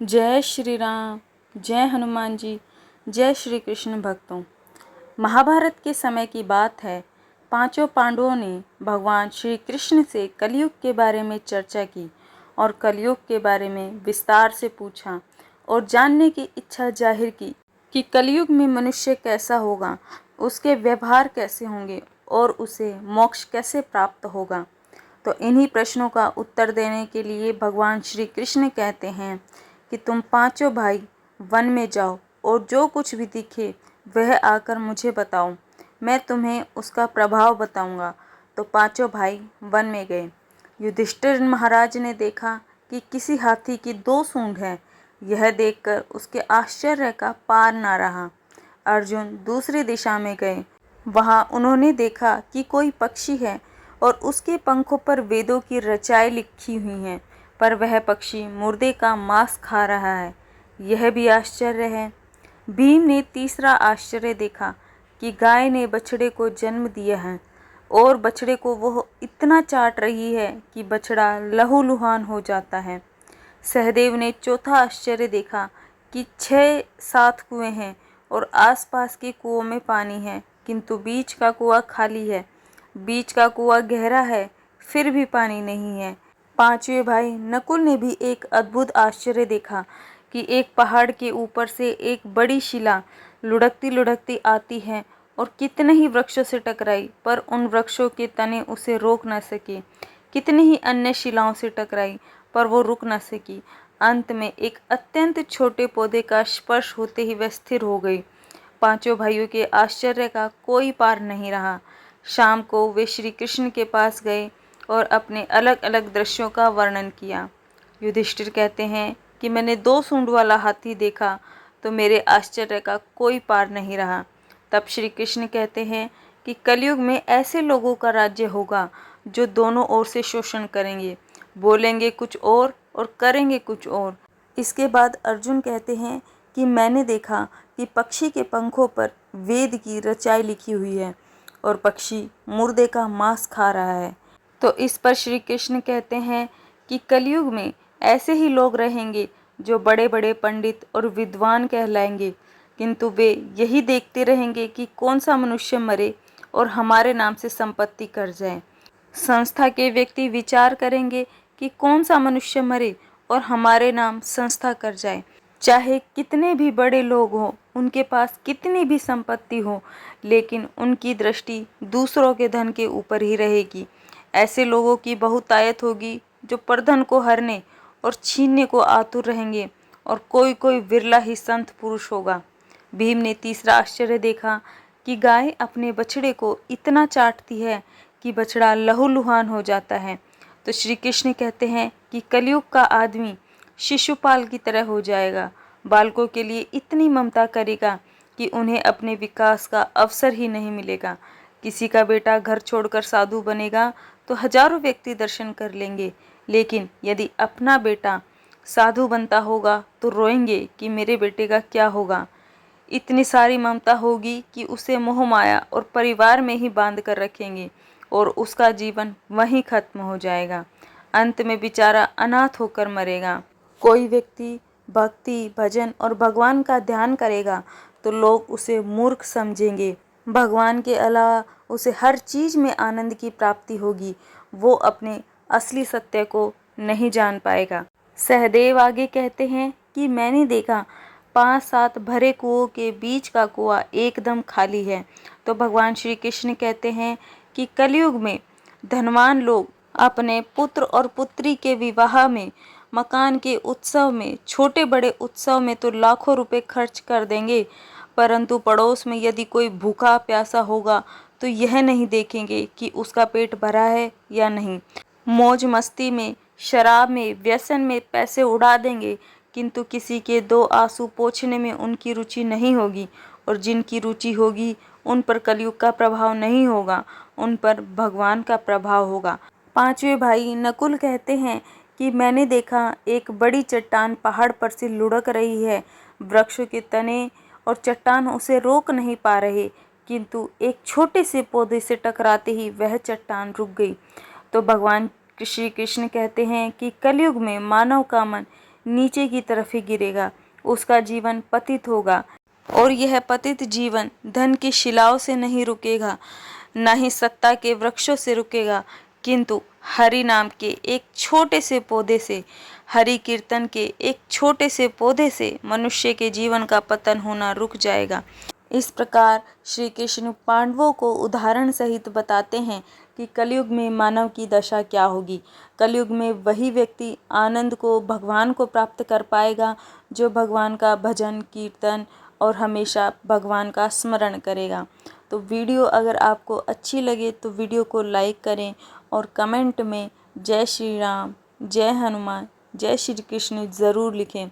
जय श्री राम, जय हनुमान जी, जय श्री कृष्ण भक्तों। महाभारत के समय की बात है। पांचों पांडवों ने भगवान श्री कृष्ण से कलयुग के बारे में चर्चा की और कलयुग के बारे में विस्तार से पूछा और जानने की इच्छा जाहिर की कि कलयुग में मनुष्य कैसा होगा, उसके व्यवहार कैसे होंगे और उसे मोक्ष कैसे प्राप्त होगा। तो इन्हीं प्रश्नों का उत्तर देने के लिए भगवान श्री कृष्ण कहते हैं कि तुम पांचों भाई वन में जाओ और जो कुछ भी दिखे वह आकर मुझे बताओ, मैं तुम्हें उसका प्रभाव बताऊंगा। तो पांचों भाई वन में गए। युधिष्ठिर महाराज ने देखा कि किसी हाथी की 2 सूंड है। यह देखकर उसके आश्चर्य का पार ना रहा। अर्जुन दूसरी दिशा में गए। वहां उन्होंने देखा कि कोई पक्षी है और उसके पंखों पर वेदों की रचाएं लिखी हुई हैं, पर वह पक्षी मुर्दे का मांस खा रहा है। यह भी आश्चर्य है। भीम ने तीसरा आश्चर्य देखा कि गाय ने बछड़े को जन्म दिया है और बछड़े को वह इतना चाट रही है कि बछड़ा लहूलुहान हो जाता है। सहदेव ने चौथा आश्चर्य देखा कि 6-7 कुएं हैं और आसपास के कुओं में पानी है, किंतु बीच का कुआं खाली है। बीच का कुआं गहरा है, फिर भी पानी नहीं है। पांचवें भाई नकुल ने भी एक अद्भुत आश्चर्य देखा कि एक पहाड़ के ऊपर से एक बड़ी शिला लुढ़कती लुढ़कती आती है और कितने ही वृक्षों से टकराई, पर उन वृक्षों के तने उसे रोक न सके। कितनी ही अन्य शिलाओं से टकराई, पर वो रुक न सकी। अंत में एक अत्यंत छोटे पौधे का स्पर्श होते ही वह स्थिर हो गई। पांचों भाइयों के आश्चर्य का कोई पार नहीं रहा। शाम को वे श्री कृष्ण के पास गए और अपने अलग अलग दृश्यों का वर्णन किया। युधिष्ठिर कहते हैं कि मैंने 2 सूंड वाला हाथी देखा तो मेरे आश्चर्य का कोई पार नहीं रहा। तब श्री कृष्ण कहते हैं कि कलयुग में ऐसे लोगों का राज्य होगा जो दोनों ओर से शोषण करेंगे, बोलेंगे कुछ और करेंगे कुछ और। इसके बाद अर्जुन कहते हैं कि मैंने देखा कि पक्षी के पंखों पर वेद की रचाई लिखी हुई है और पक्षी मुर्दे का मांस खा रहा है। तो इस पर श्री कृष्ण कहते हैं कि कलयुग में ऐसे ही लोग रहेंगे जो बड़े बड़े पंडित और विद्वान कहलाएंगे, किंतु वे यही देखते रहेंगे कि कौन सा मनुष्य मरे और हमारे नाम से संपत्ति कर जाए। संस्था के व्यक्ति विचार करेंगे कि कौन सा मनुष्य मरे और हमारे नाम संस्था कर जाए। चाहे कितने भी बड़े लोग हों, उनके पास कितनी भी संपत्ति हो, लेकिन उनकी दृष्टि दूसरों के धन के ऊपर ही रहेगी। ऐसे लोगों की बहुतायत होगी जो प्रधन को हरने और छीनने को आतुर रहेंगे, और कोई कोई विरला ही संत पुरुष होगा। भीम ने तीसरा आश्चर्य देखा कि गाय अपने बछड़े को इतना चाटती है कि बछड़ा लहूलुहान हो जाता है। तो श्री कृष्ण कहते हैं कि कलयुग का आदमी शिशुपाल की तरह हो जाएगा। बालकों के लिए इतनी ममता करेगा कि उन्हें अपने विकास का अवसर ही नहीं मिलेगा। किसी का बेटा घर छोड़कर साधु बनेगा तो हजारों व्यक्ति दर्शन कर लेंगे, लेकिन यदि अपना बेटा साधु बनता होगा तो रोएंगे कि मेरे बेटे का क्या होगा। इतनी सारी ममता होगी कि उसे मोह माया और परिवार में ही बांध कर रखेंगे और उसका जीवन वहीं खत्म हो जाएगा। अंत में बेचारा अनाथ होकर मरेगा। कोई व्यक्ति भक्ति, भजन और भगवान का ध्यान करेगा तो लोग उसे मूर्ख समझेंगे। भगवान के अलावा उसे हर चीज में आनंद की प्राप्ति होगी। वो अपने असली सत्य को नहीं जान पाएगा। सहदेव आगे कहते हैं कि मैंने देखा 5-7 भरे कुओं के बीच का कुआं एकदम खाली है। तो भगवान श्री कृष्ण कहते हैं कि कलयुग में धनवान लोग अपने पुत्र और पुत्री के विवाह में, मकान के उत्सव में, छोटे बड़े उत्सव में तो लाखों रुपए खर्च कर देंगे, परंतु पड़ोस में यदि कोई भूखा प्यासा होगा तो यह नहीं देखेंगे कि उसका पेट भरा है या नहीं। मौज मस्ती में, शराब में, व्यसन में पैसे उड़ा देंगे, किंतु किसी के 2 आंसू पोंछने में उनकी रुचि नहीं होगी। और जिनकी रुचि होगी उन पर कलयुग का प्रभाव नहीं होगा, उन पर भगवान का प्रभाव होगा। पांचवें भाई नकुल कहते हैं कि मैंने देखा एक बड़ी चट्टान पहाड़ पर से लुढ़क रही है। वृक्षों के तने और चट्टान उसे रोक नहीं पा रहे, किंतु एक छोटे से पौधे से टकराते ही वह चट्टान रुक गई। तो भगवान श्री कृष्ण कहते हैं कि कलयुग में मानव का मन नीचे की तरफ ही गिरेगा, उसका जीवन पतित होगा। और यह पतित जीवन धन की शिलाओं से नहीं रुकेगा, न ही सत्ता के वृक्षों से रुकेगा, किंतु हरि नाम के एक छोटे से पौधे से, हरि कीर्तन के एक छोटे से पौधे से मनुष्य के जीवन का पतन होना रुक जाएगा। इस प्रकार श्री कृष्ण पांडवों को उदाहरण सहित बताते हैं कि कलयुग में मानव की दशा क्या होगी। कलयुग में वही व्यक्ति आनंद को, भगवान को प्राप्त कर पाएगा जो भगवान का भजन कीर्तन और हमेशा भगवान का स्मरण करेगा। तो वीडियो अगर आपको अच्छी लगे तो वीडियो को लाइक करें और कमेंट में जय श्री राम, जय हनुमान, जय श्री कृष्ण ज़रूर लिखें।